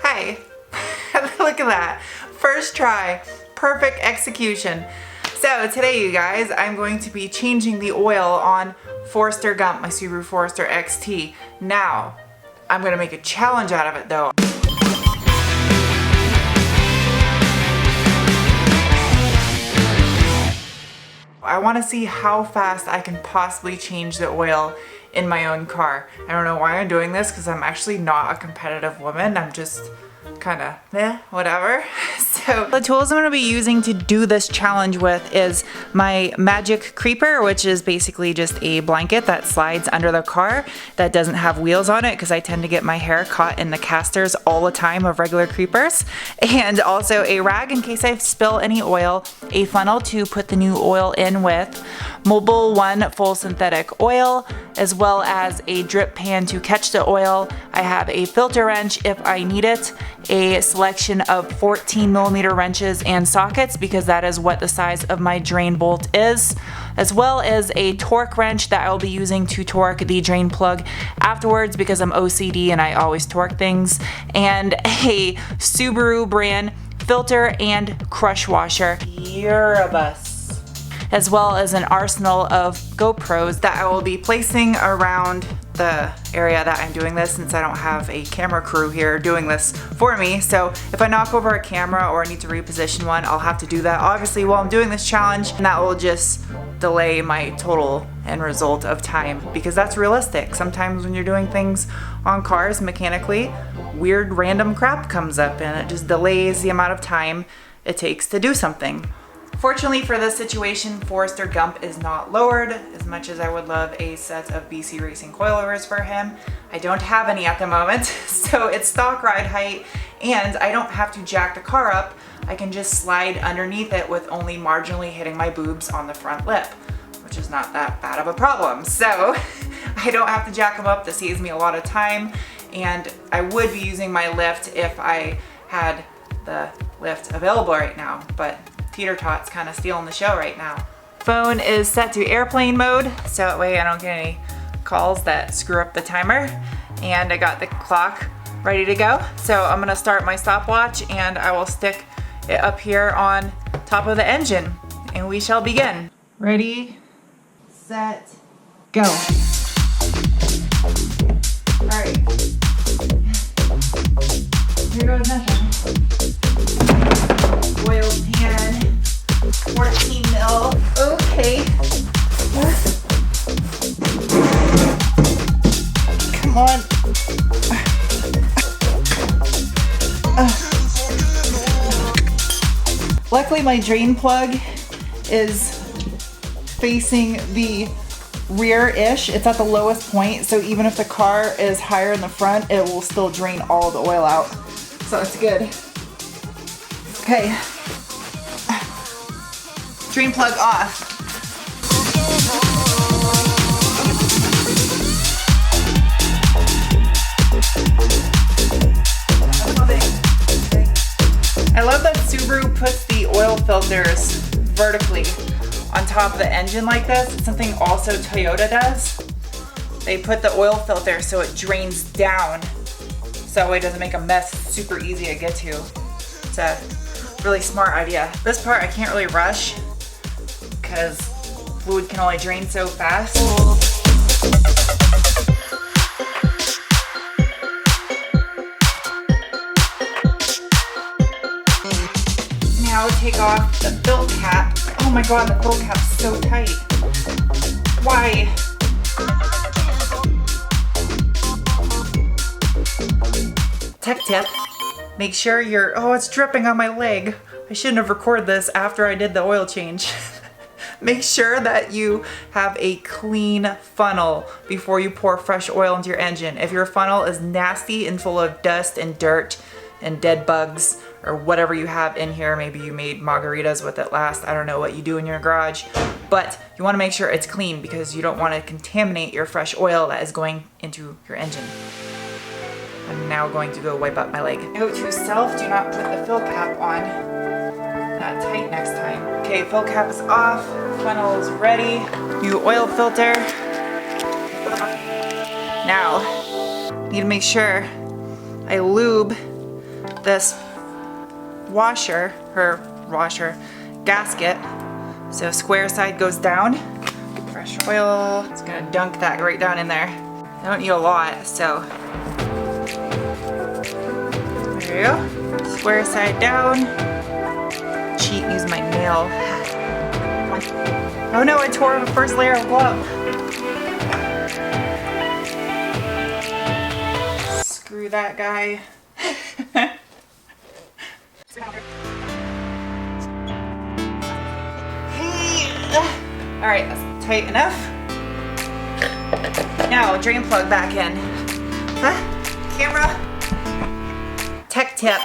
Hi. Look at that. First try. Perfect execution. So today, you guys, I'm going to be changing the oil on Forester Gump, my Subaru Forester XT. Now, I'm going to make a challenge out of it though. I want to see how fast I can possibly change the oil in my own car. I don't know why I'm doing this because I'm actually not a competitive woman. I'm just kind of whatever. So the tools I'm going to be using to do this challenge with is my Magic Creeper, which is basically just a blanket that slides under the car that doesn't have wheels on it because I tend to get my hair caught in the casters all the time of regular creepers, and also a rag in case I spill any oil, a funnel to put the new oil in with, Mobil 1 full synthetic oil, as well as a drip pan to catch the oil. I have a filter wrench if I need it, a selection of 14mm wrenches and sockets because that is what the size of my drain bolt is, as well as a torque wrench that I will be using to torque the drain plug afterwards because I'm OCD and I always torque things, and a Subaru brand filter and crush washer. You're a bus. As well as an arsenal of GoPros that I will be placing around the area that I'm doing this, since I don't have a camera crew here doing this for me. So if I knock over a camera or I need to reposition one, I'll have to do that obviously while I'm doing this challenge, and that will just delay my total end result of time because that's realistic. Sometimes when you're doing things on cars mechanically, weird random crap comes up and it just delays the amount of time it takes to do something. Fortunately for this situation, Forester Gump is not lowered. As much as I would love a set of BC Racing coilovers for him, I don't have any at the moment, so it's stock ride height, and I don't have to jack the car up. I can just slide underneath it with only marginally hitting my boobs on the front lip, which is not that bad of a problem. So I don't have to jack them up. This saves me a lot of time, and I would be using my lift if I had the lift available right now, but Teeter Tot's kind of stealing the show right now. Phone is set to airplane mode, so that way I don't get any calls that screw up the timer. And I got the clock ready to go. So I'm gonna start my stopwatch and I will stick it up here on top of the engine and we shall begin. Ready, set, go. All right. Here goes nothing. Oil pan, 14 mil. Okay. Come on. Luckily my drain plug is facing the rear-ish. It's at the lowest point, so even if the car is higher in the front, it will still drain all the oil out. So it's good. Okay. Drain plug off. I love that Subaru puts the oil filters vertically on top of the engine like this. It's something also Toyota does. They put the oil filter so it drains down so it doesn't make a mess. It's super easy to get to. It's a really smart idea. This part I can't really rush because fluid can only drain so fast. Now take off the fill cap. Oh my god, the fill cap's so tight. Why? Tech tip. Make sure you're, oh, it's dripping on my leg. I shouldn't have recorded this after I did the oil change. Make sure that you have a clean funnel before you pour fresh oil into your engine. If your funnel is nasty and full of dust and dirt and dead bugs or whatever you have in here, maybe you made margaritas with it last, I don't know what you do in your garage, but you want to make sure it's clean because you don't want to contaminate your fresh oil that is going into your engine. I'm now going to go wipe up my leg. Note to self, do not put the fill cap on that tight next time. Okay, fill cap is off. Funnel is ready. New oil filter. Now, need to make sure I lube this gasket. So square side goes down. Fresh oil, it's gonna dunk that right down in there. I don't need a lot, so. There you go. Square side down. Cheat, use my nail. Oh no, I tore the first layer of glove. Screw that guy. All right, that's tight enough. Now, drain plug back in. Camera. Tech tip.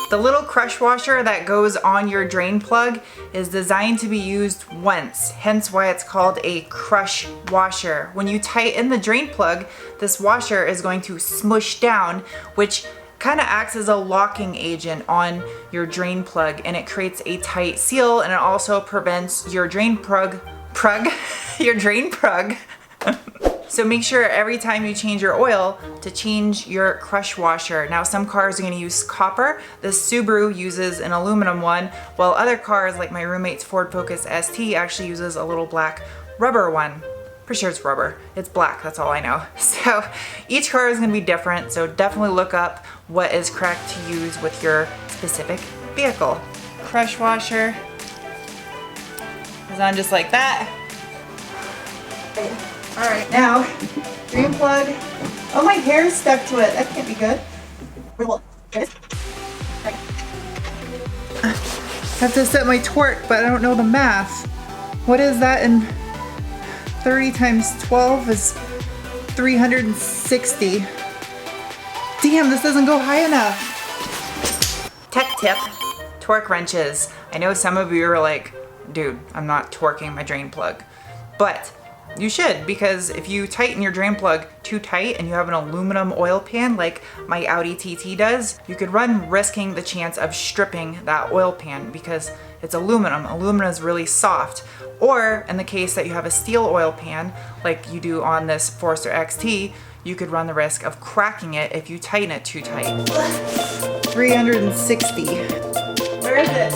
The little crush washer that goes on your drain plug is designed to be used once, hence why it's called a crush washer. When you tighten the drain plug, this washer is going to smush down, which kind of acts as a locking agent on your drain plug, and it creates a tight seal, and it also prevents your drain plug. So make sure every time you change your oil to change your crush washer. Now some cars are going to use copper. This Subaru uses an aluminum one, while other cars like my roommate's Ford Focus ST actually uses a little black rubber one. Pretty sure it's rubber. It's black, that's all I know. So each car is going to be different, so definitely look up what is correct to use with your specific vehicle. Crush washer is on just like that. All right, now, drain plug. Oh, my hair's stuck to it. That can't be good. I have to set my torque, but I don't know the math. What is that in 30 times 12 is 360. Damn, this doesn't go high enough. Tech tip, torque wrenches. I know some of you are like, dude, I'm not torquing my drain plug. But you should, because if you tighten your drain plug too tight and you have an aluminum oil pan like my Audi TT does, you could run risking the chance of stripping that oil pan because it's aluminum. Aluminum is really soft. Or in the case that you have a steel oil pan like you do on this Forester XT, you could run the risk of cracking it if you tighten it too tight. 360. Where is it?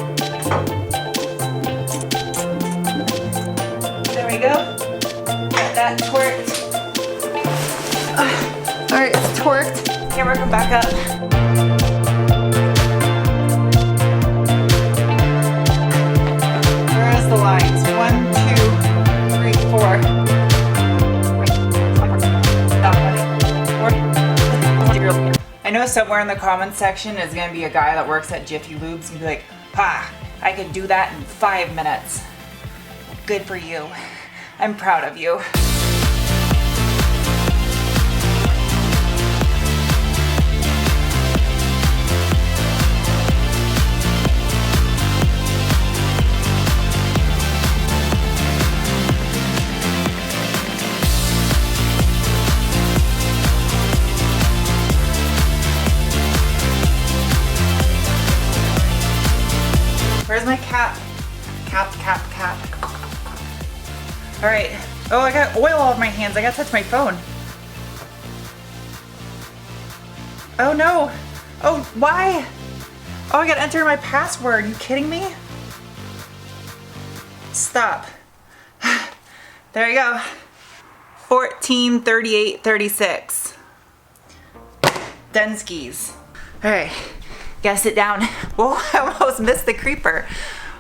There we go. That torqued. All right, it's torqued. Camera, come back up. Where's the lines? 1, 2, 3, 4. I know somewhere in the comments section is gonna be a guy that works at Jiffy Lubes and be like, "Ha, I could do that in 5 minutes." Good for you. I'm proud of you. Where's my cap? Cap. All right. Oh, I got oil all over my hands. I gotta touch my phone. Oh no. Oh, why? Oh, I gotta enter my password. Are you kidding me? Stop. There you go. 143836. Denskis. All right. Gotta sit down. Whoa, I almost missed the creeper.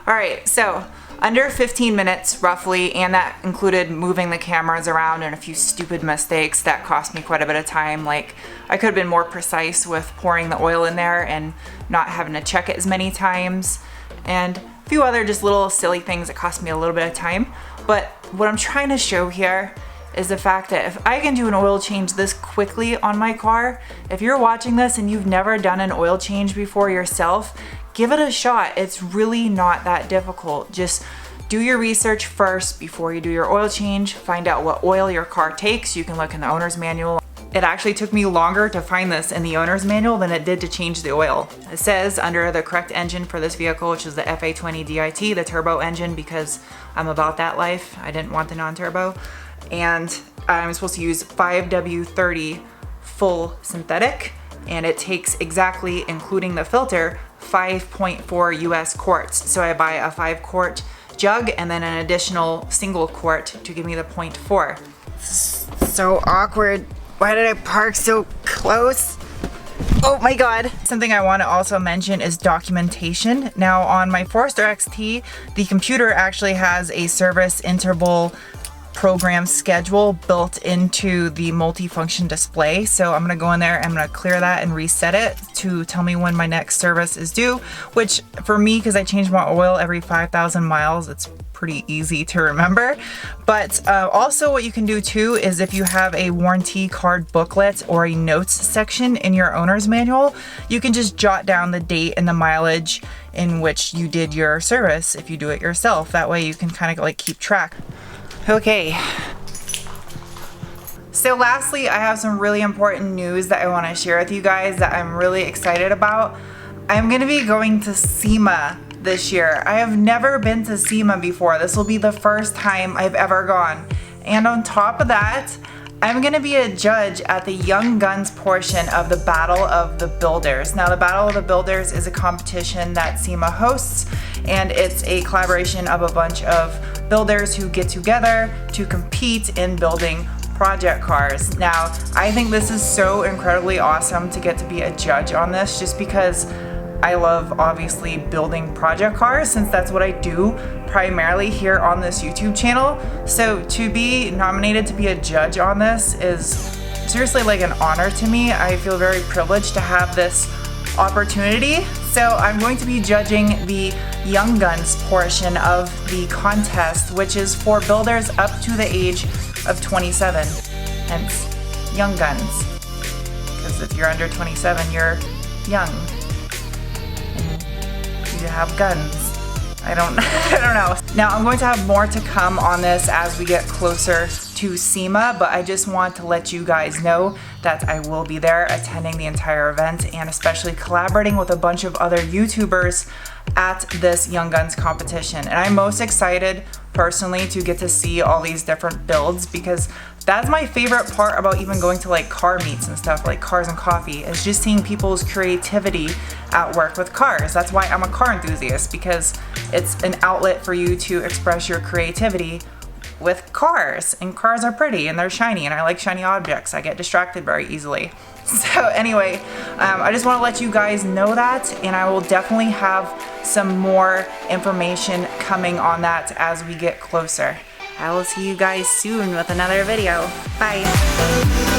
All right, so under 15 minutes roughly, and that included moving the cameras around and a few stupid mistakes that cost me quite a bit of time. Like I could have been more precise with pouring the oil in there and not having to check it as many times, and a few other just little silly things that cost me a little bit of time. But what I'm trying to show here is the fact that if I can do an oil change this quickly on my car, if you're watching this and you've never done an oil change before yourself, give it a shot. It's really not that difficult. Just do your research first before you do your oil change. Find out what oil your car takes. You can look in the owner's manual. It actually took me longer to find this in the owner's manual than it did to change the oil. It says under the correct engine for this vehicle, which is the FA20 DIT, the turbo engine, because I'm about that life. I didn't want the non-turbo. And I'm supposed to use 5W30 full synthetic, and it takes exactly, including the filter, 5.4 US quarts. So I buy a 5-quart jug and then an additional single quart to give me the 0.4. So awkward. Why did I park so close? Oh my God. Something I want to also mention is documentation. Now on my Forester XT, the computer actually has a service interval program schedule built into the multifunction display. So I'm gonna go in there, I'm gonna clear that and reset it to tell me when my next service is due, which for me, because I change my oil every 5,000 miles, it's pretty easy to remember. But also what you can do too is if you have a warranty card booklet or a notes section in your owner's manual, you can just jot down the date and the mileage in which you did your service if you do it yourself. That way you can kind of like keep track. Okay, so lastly, I have some really important news that I want to share with you guys that I'm really excited about. I'm going to be going to SEMA this year. I have never been to SEMA before. This will be the first time I've ever gone. And on top of that, I'm going to be a judge at the Young Guns portion of the Battle of the Builders. Now, the Battle of the Builders is a competition that SEMA hosts, and it's a collaboration of a bunch of builders who get together to compete in building project cars. Now, I think this is so incredibly awesome to get to be a judge on this, just because I love obviously building project cars, since that's what I do primarily here on this YouTube channel. So to be nominated to be a judge on this is seriously like an honor to me. I feel very privileged to have this opportunity. So I'm going to be judging the Young Guns portion of the contest, which is for builders up to the age of 27, hence Young Guns. Because if you're under 27, you're young. You have guns. I don't know. Now I'm going to have more to come on this as we get closer to SEMA, but I just want to let you guys know that I will be there attending the entire event and especially collaborating with a bunch of other YouTubers at this Young Guns competition. And I'm most excited personally to get to see all these different builds, because that's my favorite part about even going to like car meets and stuff, like Cars and Coffee, is just seeing people's creativity at work with cars. That's why I'm a car enthusiast, because it's an outlet for you to express your creativity with cars, and cars are pretty and they're shiny, and I like shiny objects. I get distracted very easily. So anyway, I just want to let you guys know that, and I will definitely have some more information coming on that as we get closer. I will see you guys soon with another video. Bye.